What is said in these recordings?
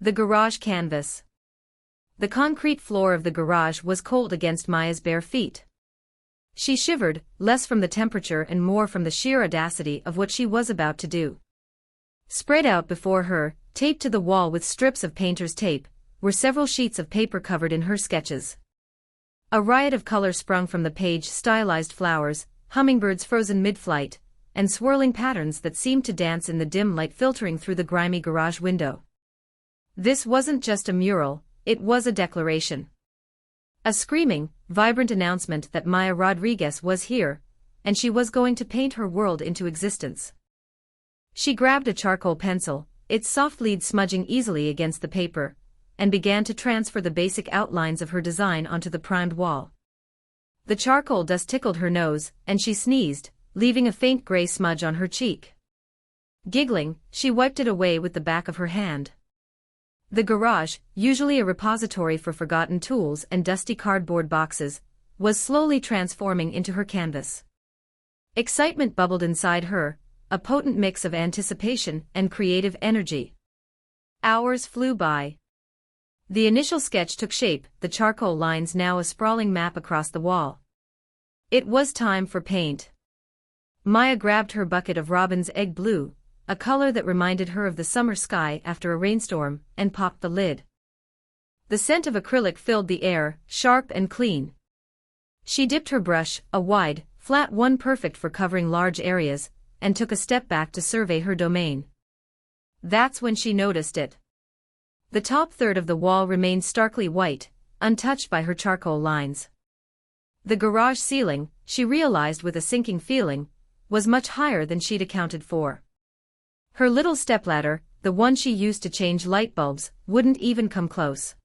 The garage canvas. The concrete floor of the garage was cold against Maya's bare feet. She shivered, less from the temperature and more from the sheer audacity of what she was about to do. Spread out before her, taped to the wall with strips of painter's tape, were several sheets of paper covered in her sketches. A riot of color sprung from the page: stylized flowers, hummingbirds frozen mid-flight, and swirling patterns that seemed to dance in the dim light filtering through the grimy garage window. This wasn't just a mural, it was a declaration. A screaming, vibrant announcement that Maya Rodriguez was here, and she was going to paint her world into existence. She grabbed a charcoal pencil, its soft lead smudging easily against the paper, and began to transfer the basic outlines of her design onto the primed wall. The charcoal dust tickled her nose, and she sneezed, leaving a faint gray smudge on her cheek. Giggling, she wiped it away with the back of her hand. The garage, usually a repository for forgotten tools and dusty cardboard boxes, was slowly transforming into her canvas. Excitement bubbled inside her, a potent mix of anticipation and creative energy. Hours flew by. The initial sketch took shape, the charcoal lines now a sprawling map across the wall. It was time for paint. Maya grabbed her bucket of robin's egg blue, a color that reminded her of the summer sky after a rainstorm, and popped the lid. The scent of acrylic filled the air, sharp and clean. She dipped her brush, a wide, flat one perfect for covering large areas, and took a step back to survey her domain. That's when she noticed it. The top third of the wall remained starkly white, untouched by her charcoal lines. The garage ceiling, she realized with a sinking feeling, was much higher than she'd accounted for. Her little stepladder, the one she used to change light bulbs, wouldn't even come close.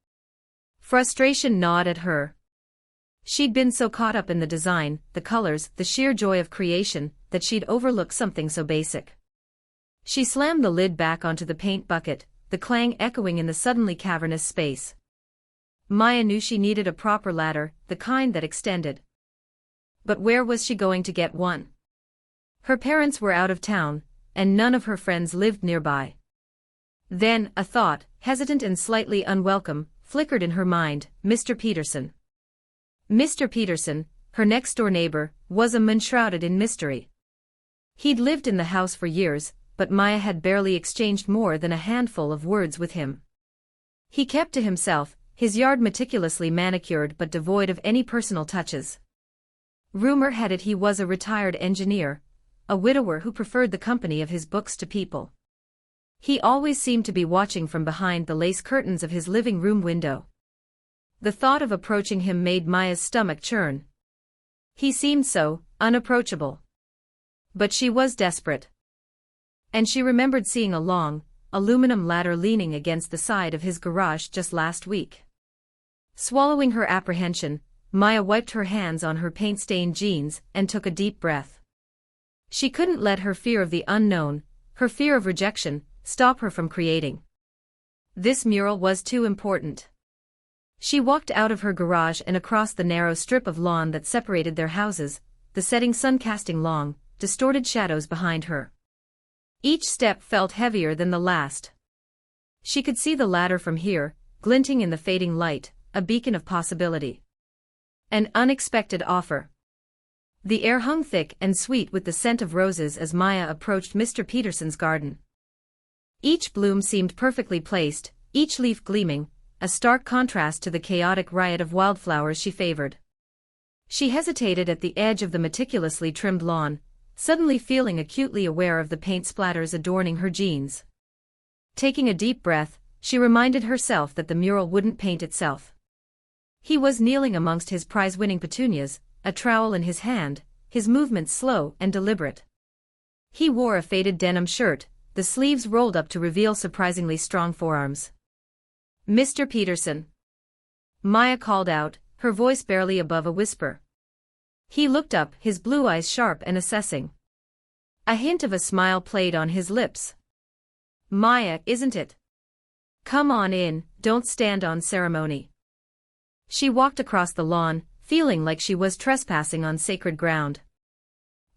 Frustration gnawed at her. She'd been so caught up in the design, the colors, the sheer joy of creation, that she'd overlooked something so basic. She slammed the lid back onto the paint bucket, the clang echoing in the suddenly cavernous space. Maya knew she needed a proper ladder, the kind that extended. But where was she going to get one? Her parents were out of town, and none of her friends lived nearby. Then, a thought, hesitant and slightly unwelcome, flickered in her mind: Mr. Peterson. Mr. Peterson, her next-door neighbor, was a man shrouded in mystery. He'd lived in the house for years, but Maya had barely exchanged more than a handful of words with him. He kept to himself, his yard meticulously manicured but devoid of any personal touches. Rumor had it he was a retired engineer, a widower who preferred the company of his books to people. He always seemed to be watching from behind the lace curtains of his living room window. The thought of approaching him made Maya's stomach churn. He seemed so unapproachable. But she was desperate. And she remembered seeing a long, aluminum ladder leaning against the side of his garage just last week. Swallowing her apprehension, Maya wiped her hands on her paint-stained jeans and took a deep breath. She couldn't let her fear of the unknown, her fear of rejection, stop her from creating. This mural was too important. She walked out of her garage and across the narrow strip of lawn that separated their houses, the setting sun casting long, distorted shadows behind her. Each step felt heavier than the last. She could see the ladder from here, glinting in the fading light, a beacon of possibility. An unexpected offer. The air hung thick and sweet with the scent of roses as Maya approached Mr. Peterson's garden. Each bloom seemed perfectly placed, each leaf gleaming, a stark contrast to the chaotic riot of wildflowers she favored. She hesitated at the edge of the meticulously trimmed lawn, suddenly feeling acutely aware of the paint splatters adorning her jeans. Taking a deep breath, she reminded herself that the mural wouldn't paint itself. He was kneeling amongst his prize-winning petunias, a trowel in his hand, his movements slow and deliberate. He wore a faded denim shirt, the sleeves rolled up to reveal surprisingly strong forearms. Mr. Peterson. Maya called out, her voice barely above a whisper. He looked up, his blue eyes sharp and assessing. A hint of a smile played on his lips. Maya, isn't it? Come on in, don't stand on ceremony. She walked across the lawn, feeling like she was trespassing on sacred ground.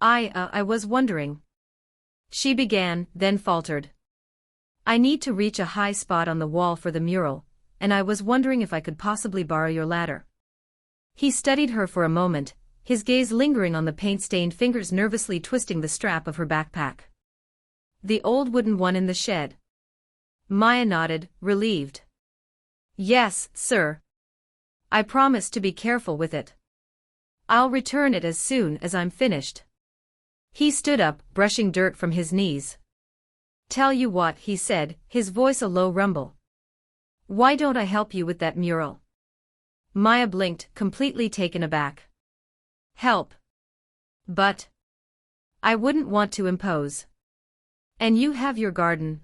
I was wondering. She began, then faltered. I need to reach a high spot on the wall for the mural, and I was wondering if I could possibly borrow your ladder. He studied her for a moment, his gaze lingering on the paint-stained fingers nervously twisting the strap of her backpack. The old wooden one in the shed. Maya nodded, relieved. Yes, sir. I promise to be careful with it. I'll return it as soon as I'm finished. He stood up, brushing dirt from his knees. Tell you what, he said, his voice a low rumble. Why don't I help you with that mural? Maya blinked, completely taken aback. Help. But I wouldn't want to impose. And you have your garden.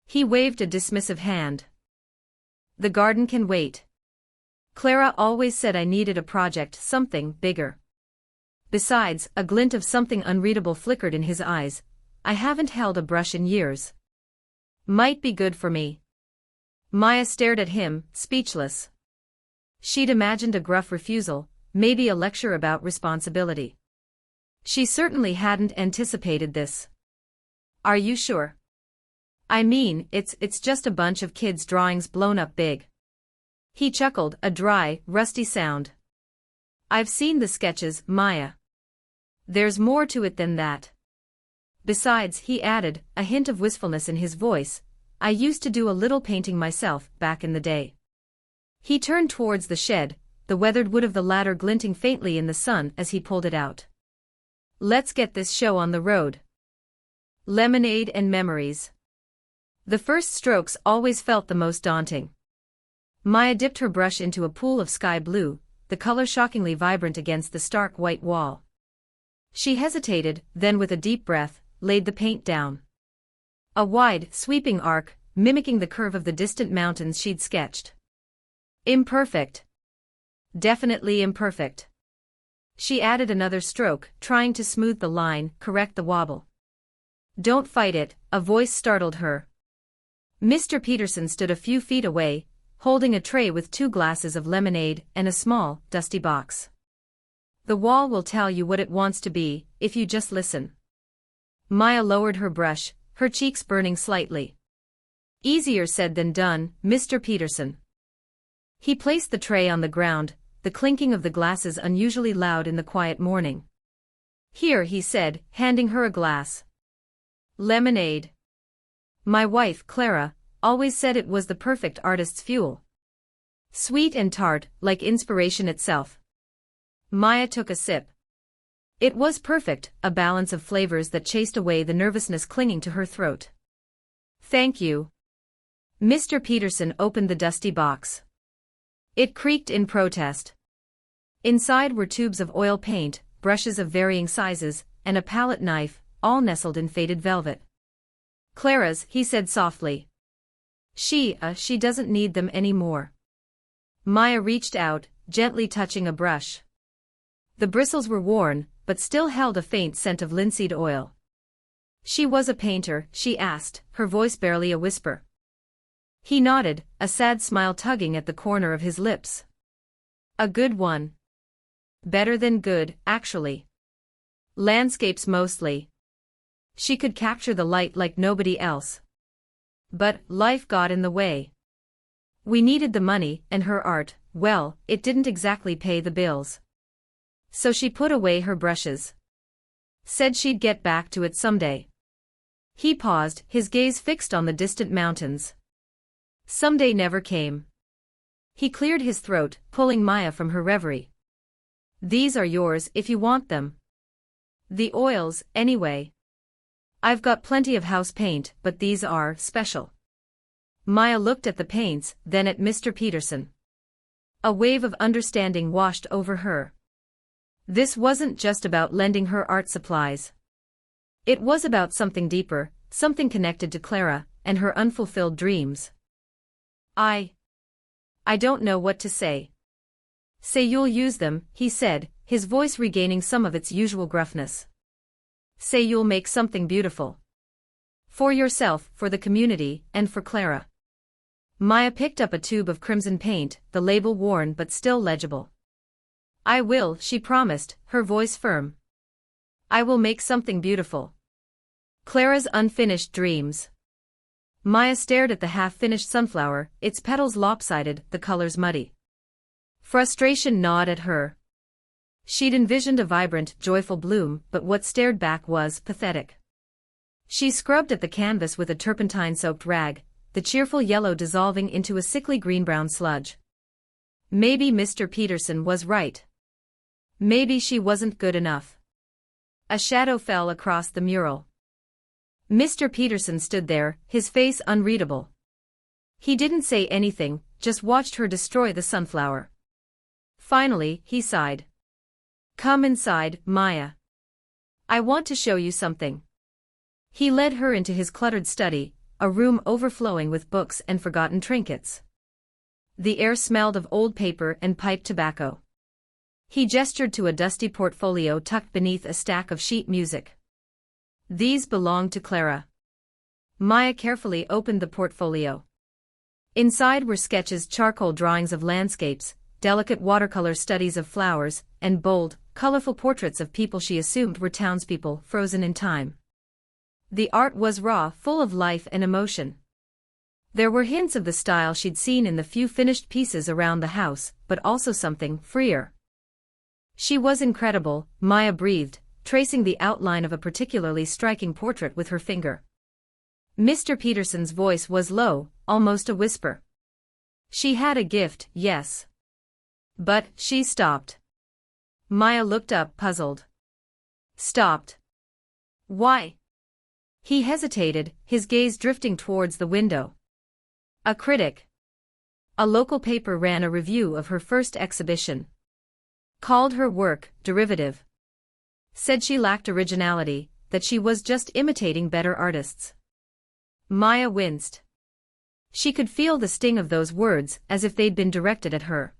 He waved a dismissive hand. The garden can wait. Clara always said I needed a project, something bigger. Besides, a glint of something unreadable flickered in his eyes. I haven't held a brush in years. Might be good for me. Maya stared at him, speechless. She'd imagined a gruff refusal, maybe a lecture about responsibility. She certainly hadn't anticipated this. Are you sure? I mean, it's just a bunch of kids' drawings blown up big. He chuckled, a dry, rusty sound. I've seen the sketches, Maya. There's more to it than that. Besides, he added, a hint of wistfulness in his voice, I used to do a little painting myself, back in the day. He turned towards the shed, the weathered wood of the ladder glinting faintly in the sun as he pulled it out. Let's get this show on the road. Lemonade and memories. The first strokes always felt the most daunting. Maya dipped her brush into a pool of sky blue, the color shockingly vibrant against the stark white wall. She hesitated, then with a deep breath, laid the paint down. A wide, sweeping arc, mimicking the curve of the distant mountains she'd sketched. Imperfect. Definitely imperfect. She added another stroke, trying to smooth the line, correct the wobble. Don't fight it, a voice startled her. Mr. Peterson stood a few feet away, holding a tray with 2 glasses of lemonade and a small, dusty box. The wall will tell you what it wants to be, if you just listen. Maya lowered her brush, her cheeks burning slightly. Easier said than done, Mr. Peterson. He placed the tray on the ground, the clinking of the glasses unusually loud in the quiet morning. Here, he said, handing her a glass. Lemonade. My wife, Clara, always said it was the perfect artist's fuel. Sweet and tart, like inspiration itself. Maya took a sip. It was perfect, a balance of flavors that chased away the nervousness clinging to her throat. Thank you. Mr. Peterson opened the dusty box. It creaked in protest. Inside were tubes of oil paint, brushes of varying sizes, and a palette knife, all nestled in faded velvet. Clara's, he said softly. She doesn't need them anymore. Maya reached out, gently touching a brush. The bristles were worn, but still held a faint scent of linseed oil. She was a painter, she asked, her voice barely a whisper. He nodded, a sad smile tugging at the corner of his lips. A good one. Better than good, actually. Landscapes mostly. She could capture the light like nobody else. But life got in the way. We needed the money, and her art, well, it didn't exactly pay the bills. So she put away her brushes. Said she'd get back to it someday. He paused, his gaze fixed on the distant mountains. Someday never came. He cleared his throat, pulling Maya from her reverie. These are yours if you want them. The oils, anyway. I've got plenty of house paint, but these are special. Maya looked at the paints, then at Mr. Peterson. A wave of understanding washed over her. This wasn't just about lending her art supplies. It was about something deeper, something connected to Clara, and her unfulfilled dreams. I don't know what to say. Say you'll use them, he said, his voice regaining some of its usual gruffness. Say you'll make something beautiful. For yourself, for the community, and for Clara. Maya picked up a tube of crimson paint, the label worn but still legible. I will, she promised, her voice firm. I will make something beautiful. Clara's unfinished dreams. Maya stared at the half-finished sunflower, its petals lopsided, the colors muddy. Frustration gnawed at her. She'd envisioned a vibrant, joyful bloom, but what stared back was pathetic. She scrubbed at the canvas with a turpentine-soaked rag, the cheerful yellow dissolving into a sickly green-brown sludge. Maybe Mr. Peterson was right. Maybe she wasn't good enough. A shadow fell across the mural. Mr. Peterson stood there, his face unreadable. He didn't say anything, just watched her destroy the sunflower. Finally, he sighed. "Come inside, Maya. I want to show you something." He led her into his cluttered study, a room overflowing with books and forgotten trinkets. The air smelled of old paper and pipe tobacco. He gestured to a dusty portfolio tucked beneath a stack of sheet music. These belonged to Clara. Maya carefully opened the portfolio. Inside were sketches, charcoal drawings of landscapes, delicate watercolor studies of flowers, and bold, colorful portraits of people she assumed were townspeople frozen in time. The art was raw, full of life and emotion. There were hints of the style she'd seen in the few finished pieces around the house, but also something freer. She was incredible, Maya breathed, tracing the outline of a particularly striking portrait with her finger. Mr. Peterson's voice was low, almost a whisper. She had a gift, yes. But she stopped. Maya looked up, puzzled. Stopped. Why? He hesitated, his gaze drifting towards the window. A critic. A local paper ran a review of her first exhibition. Called her work derivative. Said she lacked originality, that she was just imitating better artists. Maya winced. She could feel the sting of those words, as if they'd been directed at her.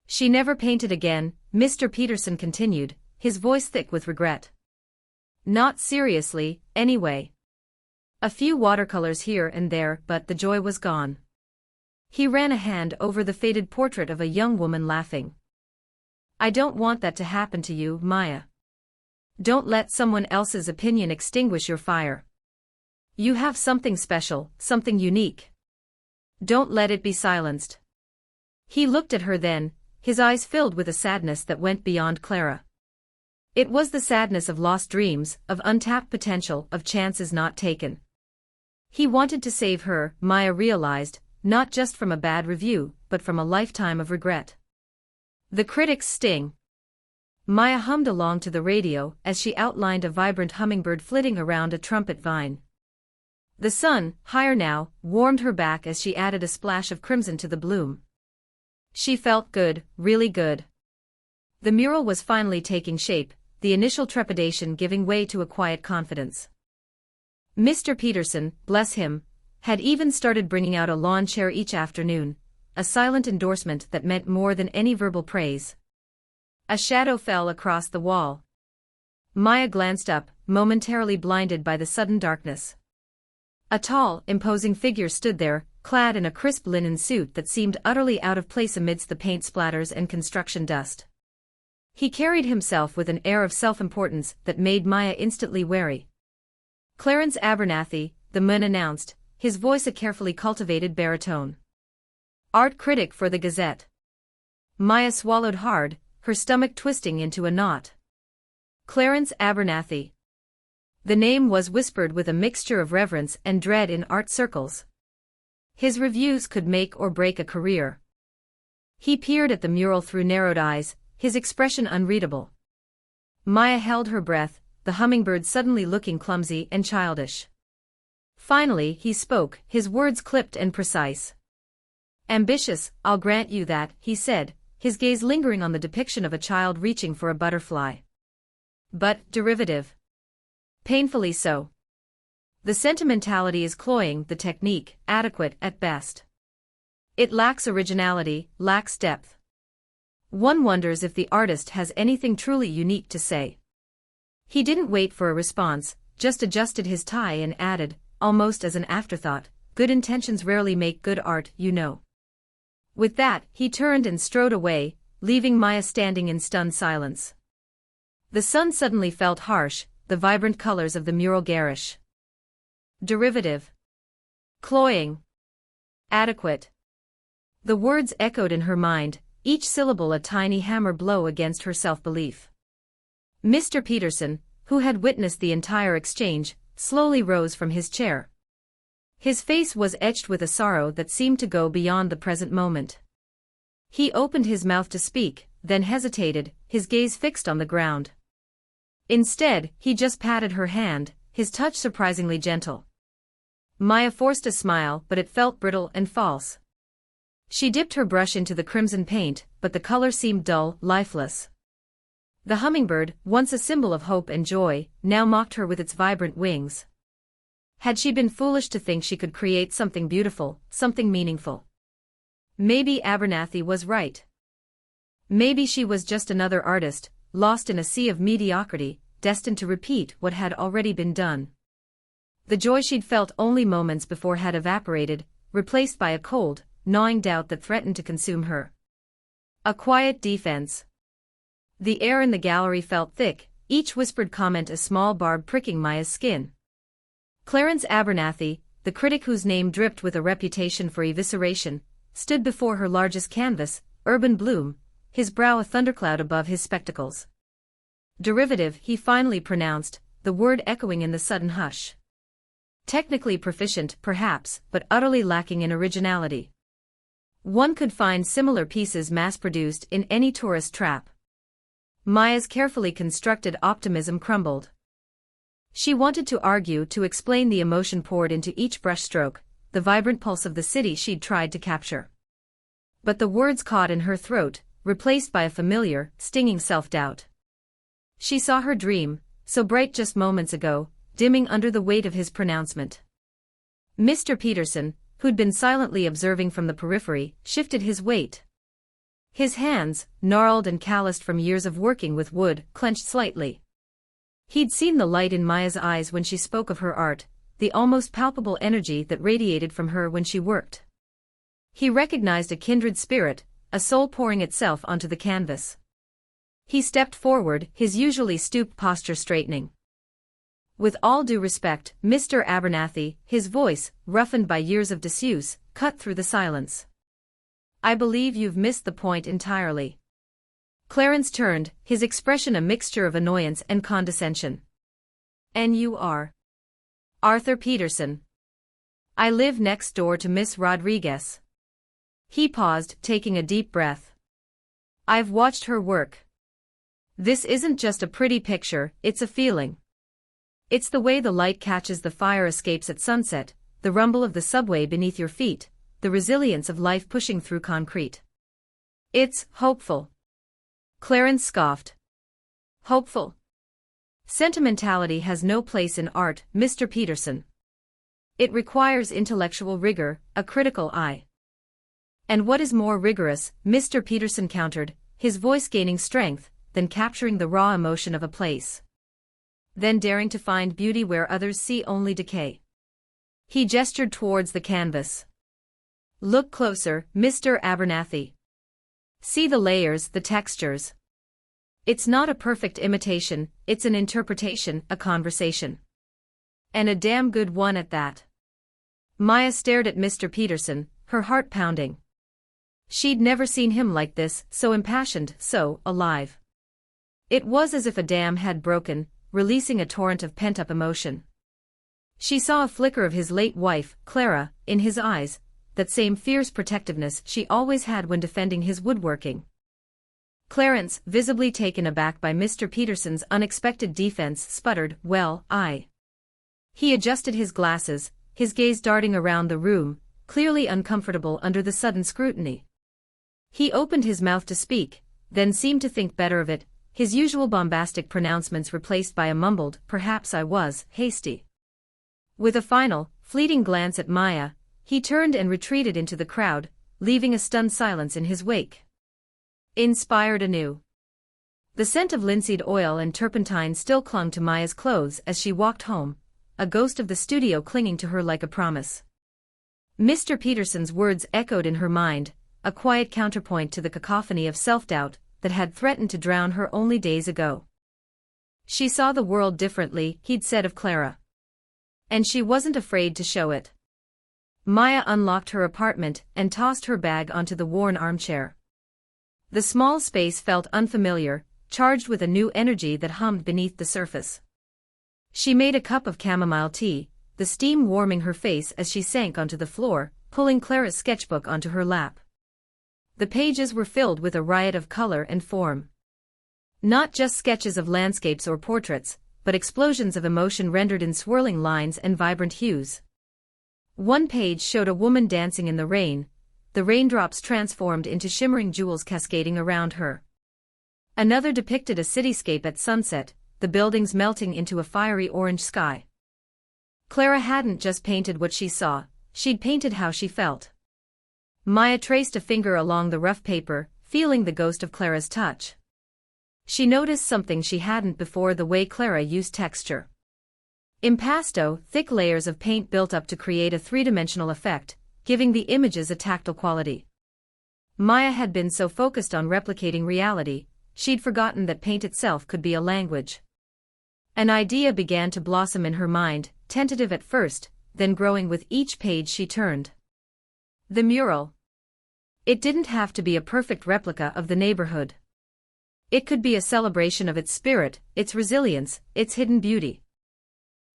She never painted again, Mr. Peterson continued, his voice thick with regret. Not seriously, anyway. A few watercolors here and there, but the joy was gone. He ran a hand over the faded portrait of a young woman laughing. I don't want that to happen to you, Maya. Don't let someone else's opinion extinguish your fire. You have something special, something unique. Don't let it be silenced. He looked at her then, his eyes filled with a sadness that went beyond Clara. It was the sadness of lost dreams, of untapped potential, of chances not taken. He wanted to save her, Maya realized, not just from a bad review, but from a lifetime of regret. The critic's sting. Maya hummed along to the radio as she outlined a vibrant hummingbird flitting around a trumpet vine. The sun, higher now, warmed her back as she added a splash of crimson to the bloom. She felt good, really good. The mural was finally taking shape, the initial trepidation giving way to a quiet confidence. Mr. Peterson, bless him, had even started bringing out a lawn chair each afternoon, a silent endorsement that meant more than any verbal praise. A shadow fell across the wall. Maya glanced up, momentarily blinded by the sudden darkness. A tall, imposing figure stood there, clad in a crisp linen suit that seemed utterly out of place amidst the paint splatters and construction dust. He carried himself with an air of self-importance that made Maya instantly wary. Clarence Abernathy, the man announced, his voice a carefully cultivated baritone. Art critic for the Gazette. Maya swallowed hard, her stomach twisting into a knot. Clarence Abernathy. The name was whispered with a mixture of reverence and dread in art circles. His reviews could make or break a career. He peered at the mural through narrowed eyes, his expression unreadable. Maya held her breath, the hummingbird suddenly looking clumsy and childish. Finally he spoke, his words clipped and precise. Ambitious, I'll grant you that, he said, his gaze lingering on the depiction of a child reaching for a butterfly. But derivative. Painfully so. The sentimentality is cloying, the technique, adequate at best. It lacks originality, lacks depth. One wonders if the artist has anything truly unique to say. He didn't wait for a response, just adjusted his tie and added, almost as an afterthought, good intentions rarely make good art, you know. With that, he turned and strode away, leaving Maya standing in stunned silence. The sun suddenly felt harsh, the vibrant colors of the mural garish. Derivative. Cloying. Adequate. The words echoed in her mind, each syllable a tiny hammer blow against her self-belief. Mr. Peterson, who had witnessed the entire exchange, slowly rose from his chair. His face was etched with a sorrow that seemed to go beyond the present moment. He opened his mouth to speak, then hesitated, his gaze fixed on the ground. Instead, he just patted her hand, his touch surprisingly gentle. Maya forced a smile, but it felt brittle and false. She dipped her brush into the crimson paint, but the color seemed dull, lifeless. The hummingbird, once a symbol of hope and joy, now mocked her with its vibrant wings. Had she been foolish to think she could create something beautiful, something meaningful? Maybe Abernathy was right. Maybe she was just another artist, lost in a sea of mediocrity, destined to repeat what had already been done. The joy she'd felt only moments before had evaporated, replaced by a cold, gnawing doubt that threatened to consume her. A quiet defense. The air in the gallery felt thick, each whispered comment a small barb pricking Maya's skin. Clarence Abernathy, the critic whose name dripped with a reputation for evisceration, stood before her largest canvas, Urban Bloom, his brow a thundercloud above his spectacles. Derivative, he finally pronounced, the word echoing in the sudden hush. Technically proficient, perhaps, but utterly lacking in originality. One could find similar pieces mass-produced in any tourist trap. Maya's carefully constructed optimism crumbled. She wanted to argue, to explain the emotion poured into each brushstroke, the vibrant pulse of the city she'd tried to capture. But the words caught in her throat, replaced by a familiar, stinging self-doubt. She saw her dream, so bright just moments ago, dimming under the weight of his pronouncement. Mr. Peterson, who'd been silently observing from the periphery, shifted his weight. His hands, gnarled and calloused from years of working with wood, clenched slightly. He'd seen the light in Maya's eyes when she spoke of her art, the almost palpable energy that radiated from her when she worked. He recognized a kindred spirit, a soul pouring itself onto the canvas. He stepped forward, his usually stooped posture straightening. With all due respect, Mr. Abernathy, his voice, roughened by years of disuse, cut through the silence. I believe you've missed the point entirely. Clarence turned, his expression a mixture of annoyance and condescension. And you are? Arthur Peterson. I live next door to Miss Rodriguez. He paused, taking a deep breath. I've watched her work. This isn't just a pretty picture, it's a feeling. It's the way the light catches the fire escapes at sunset, the rumble of the subway beneath your feet, the resilience of life pushing through concrete. It's hopeful. Clarence scoffed. Hopeful? Sentimentality has no place in art, Mr. Peterson. It requires intellectual rigor, a critical eye. And what is more rigorous, Mr. Peterson countered, his voice gaining strength, than capturing the raw emotion of a place? Then daring to find beauty where others see only decay. He gestured towards the canvas. Look closer, Mr. Abernathy. See the layers, the textures. It's not a perfect imitation, it's an interpretation, a conversation. And a damn good one at that. Maya stared at Mr. Peterson, her heart pounding. She'd never seen him like this, so impassioned, so alive. It was as if a dam had broken, releasing a torrent of pent-up emotion. She saw a flicker of his late wife, Clara, in his eyes, that same fierce protectiveness she always had when defending his woodworking. Clarence, visibly taken aback by Mr. Peterson's unexpected defense, sputtered, "Well, I..." He adjusted his glasses, his gaze darting around the room, clearly uncomfortable under the sudden scrutiny. He opened his mouth to speak, then seemed to think better of it, his usual bombastic pronouncements replaced by a mumbled, "Perhaps I was hasty." With a final, fleeting glance at Maya, he turned and retreated into the crowd, leaving a stunned silence in his wake. Inspired anew. The scent of linseed oil and turpentine still clung to Maya's clothes as she walked home, a ghost of the studio clinging to her like a promise. Mr. Peterson's words echoed in her mind, a quiet counterpoint to the cacophony of self-doubt that had threatened to drown her only days ago. She saw the world differently, he'd said of Clara. And she wasn't afraid to show it. Maya unlocked her apartment and tossed her bag onto the worn armchair. The small space felt unfamiliar, charged with a new energy that hummed beneath the surface. She made a cup of chamomile tea, the steam warming her face as she sank onto the floor, pulling Clara's sketchbook onto her lap. The pages were filled with a riot of color and form. Not just sketches of landscapes or portraits, but explosions of emotion rendered in swirling lines and vibrant hues. One page showed a woman dancing in the rain, the raindrops transformed into shimmering jewels cascading around her. Another depicted a cityscape at sunset, the buildings melting into a fiery orange sky. Clara hadn't just painted what she saw, she'd painted how she felt. Maya traced a finger along the rough paper, feeling the ghost of Clara's touch. She noticed something she hadn't before: the way Clara used texture. Impasto, thick layers of paint built up to create a three-dimensional effect, giving the images a tactile quality. Maya had been so focused on replicating reality, she'd forgotten that paint itself could be a language. An idea began to blossom in her mind, tentative at first, then growing with each page she turned. The mural. It didn't have to be a perfect replica of the neighborhood. It could be a celebration of its spirit, its resilience, its hidden beauty.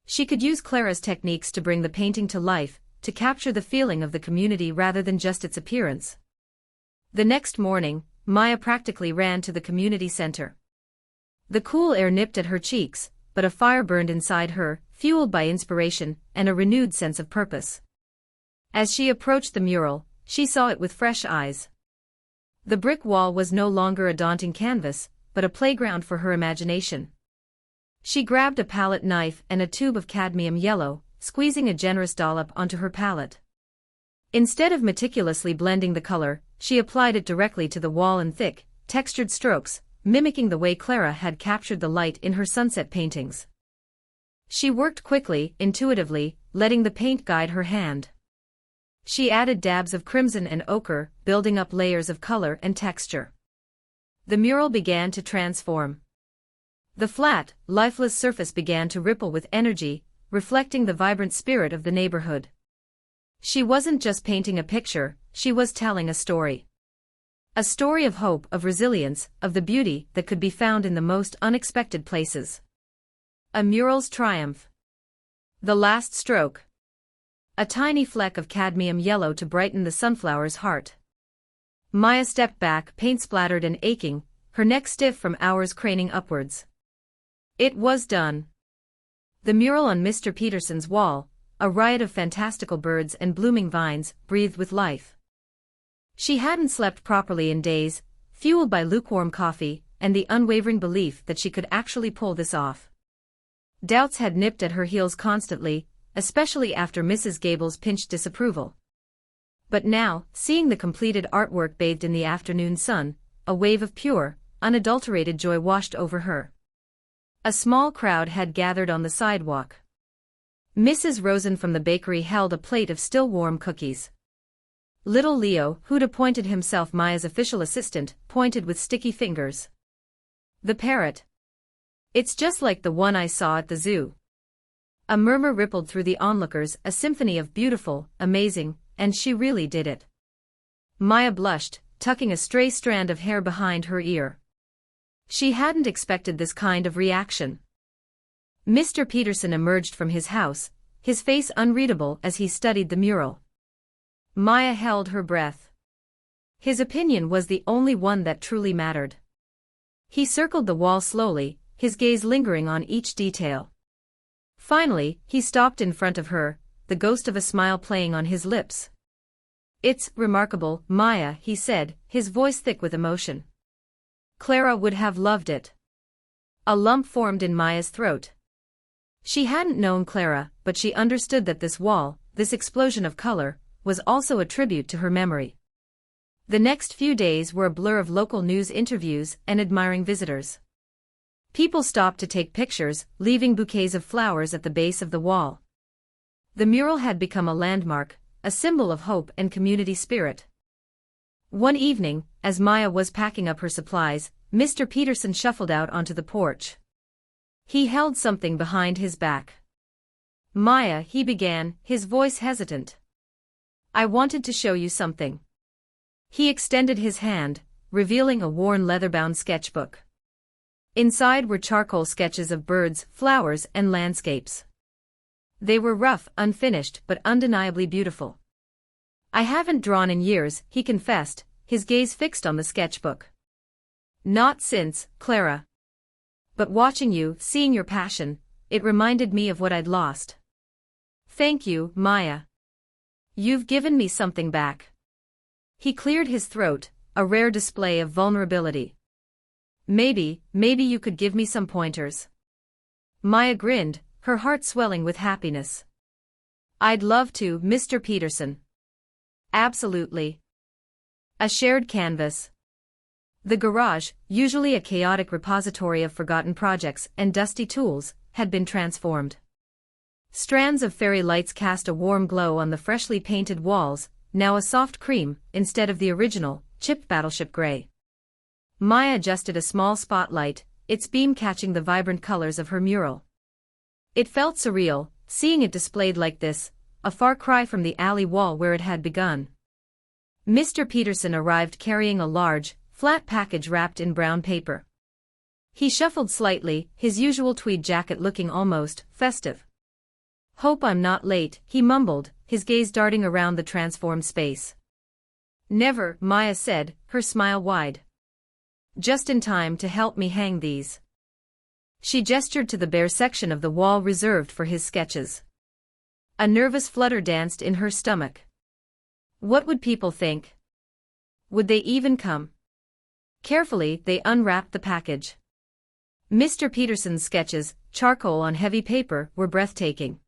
She could use Clara's techniques to bring the painting to life, to capture the feeling of the community rather than just its appearance. The next morning, Maya practically ran to the community center. The cool air nipped at her cheeks, but a fire burned inside her, fueled by inspiration and a renewed sense of purpose. As she approached the mural, she saw it with fresh eyes. The brick wall was no longer a daunting canvas, but a playground for her imagination. She grabbed a palette knife and a tube of cadmium yellow, squeezing a generous dollop onto her palette. Instead of meticulously blending the color, she applied it directly to the wall in thick, textured strokes, mimicking the way Clara had captured the light in her sunset paintings. She worked quickly, intuitively, letting the paint guide her hand. She added dabs of crimson and ochre, building up layers of color and texture. The mural began to transform. The flat, lifeless surface began to ripple with energy, reflecting the vibrant spirit of the neighborhood. She wasn't just painting a picture, she was telling a story. A story of hope, of resilience, of the beauty that could be found in the most unexpected places. A mural's triumph. The last stroke. A tiny fleck of cadmium yellow to brighten the sunflower's heart. Maya stepped back, paint splattered and aching, her neck stiff from hours craning upwards. It was done. The mural on Mr. Peterson's wall, a riot of fantastical birds and blooming vines, breathed with life. She hadn't slept properly in days, fueled by lukewarm coffee and the unwavering belief that she could actually pull this off. Doubts had nipped at her heels constantly, especially after Mrs. Gable's pinched disapproval. But now, seeing the completed artwork bathed in the afternoon sun, a wave of pure, unadulterated joy washed over her. A small crowd had gathered on the sidewalk. Mrs. Rosen from the bakery held a plate of still warm cookies. Little Leo, who'd appointed himself Maya's official assistant, pointed with sticky fingers. The parrot. It's just like the one I saw at the zoo. A murmur rippled through the onlookers, a symphony of beautiful, amazing, and she really did it. Maya blushed, tucking a stray strand of hair behind her ear. She hadn't expected this kind of reaction. Mr. Peterson emerged from his house, his face unreadable as he studied the mural. Maya held her breath. His opinion was the only one that truly mattered. He circled the wall slowly, his gaze lingering on each detail. Finally, he stopped in front of her, the ghost of a smile playing on his lips. "It's remarkable, Maya," he said, his voice thick with emotion. Clara would have loved it. A lump formed in Maya's throat. She hadn't known Clara, but she understood that this wall, this explosion of color, was also a tribute to her memory. The next few days were a blur of local news interviews and admiring visitors. People stopped to take pictures, leaving bouquets of flowers at the base of the wall. The mural had become a landmark, a symbol of hope and community spirit. One evening, as Maya was packing up her supplies, Mr. Peterson shuffled out onto the porch. He held something behind his back. "Maya," he began, his voice hesitant. I wanted to show you something. He extended his hand, revealing a worn leather-bound sketchbook. Inside were charcoal sketches of birds, flowers, and landscapes. They were rough, unfinished, but undeniably beautiful. I haven't drawn in years, he confessed, his gaze fixed on the sketchbook. Not since, Clara. But watching you, seeing your passion, it reminded me of what I'd lost. Thank you, Maya. You've given me something back. He cleared his throat, a rare display of vulnerability. Maybe you could give me some pointers. Maya grinned, her heart swelling with happiness. I'd love to, Mr. Peterson. Absolutely. A shared canvas. The garage, usually a chaotic repository of forgotten projects and dusty tools, had been transformed. Strands of fairy lights cast a warm glow on the freshly painted walls, now a soft cream, instead of the original, chipped battleship gray. Maya adjusted a small spotlight, its beam catching the vibrant colors of her mural. It felt surreal, seeing it displayed like this, a far cry from the alley wall where it had begun. Mr. Peterson arrived carrying a large, flat package wrapped in brown paper. He shuffled slightly, his usual tweed jacket looking almost festive. Hope I'm not late, he mumbled, his gaze darting around the transformed space. Never, Maya said, her smile wide. Just in time to help me hang these. She gestured to the bare section of the wall reserved for his sketches. A nervous flutter danced in her stomach. What would people think? Would they even come? Carefully, they unwrapped the package. Mr. Peterson's sketches, charcoal on heavy paper, were breathtaking.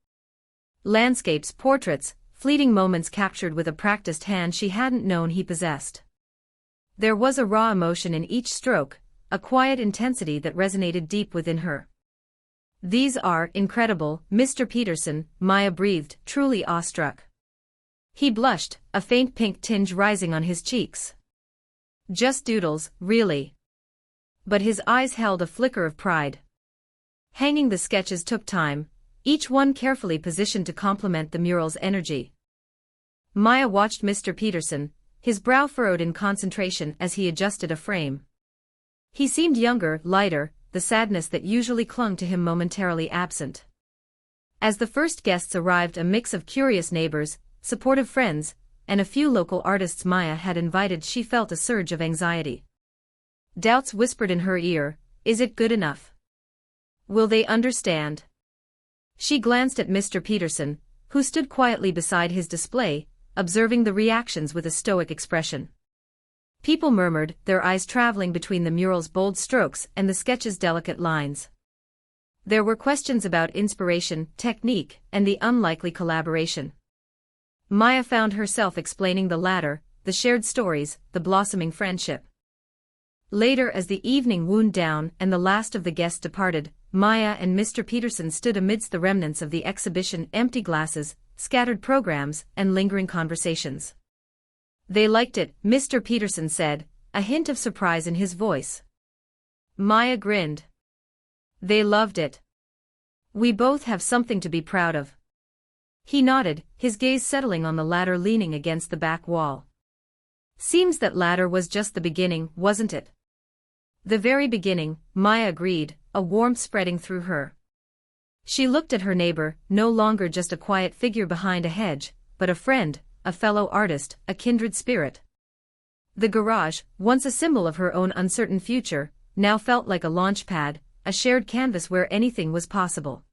Landscapes, portraits, fleeting moments captured with a practiced hand she hadn't known he possessed. There was a raw emotion in each stroke, a quiet intensity that resonated deep within her. These are incredible, Mr. Peterson, Maya breathed, truly awestruck. He blushed, a faint pink tinge rising on his cheeks. Just doodles, really. But his eyes held a flicker of pride. Hanging the sketches took time, each one carefully positioned to complement the mural's energy. Maya watched Mr. Peterson, his brow furrowed in concentration as he adjusted a frame. He seemed younger, lighter, the sadness that usually clung to him momentarily absent. As the first guests arrived, a mix of curious neighbors, supportive friends, and a few local artists Maya had invited, she felt a surge of anxiety. Doubts whispered in her ear, is it good enough? Will they understand? She glanced at Mr. Peterson, who stood quietly beside his display, observing the reactions with a stoic expression. People murmured, their eyes traveling between the mural's bold strokes and the sketch's delicate lines. There were questions about inspiration, technique, and the unlikely collaboration. Maya found herself explaining the latter, the shared stories, the blossoming friendship. Later, as the evening wound down and the last of the guests departed, Maya and Mr. Peterson stood amidst the remnants of the exhibition, empty glasses, scattered programs, and lingering conversations. They liked it, Mr. Peterson said, a hint of surprise in his voice. Maya grinned. They loved it. We both have something to be proud of. He nodded, his gaze settling on the ladder leaning against the back wall. Seems that ladder was just the beginning, wasn't it? The very beginning, Maya agreed, a warmth spreading through her. She looked at her neighbor, no longer just a quiet figure behind a hedge, but a friend, a fellow artist, a kindred spirit. The garage, once a symbol of her own uncertain future, now felt like a launch pad, a shared canvas where anything was possible.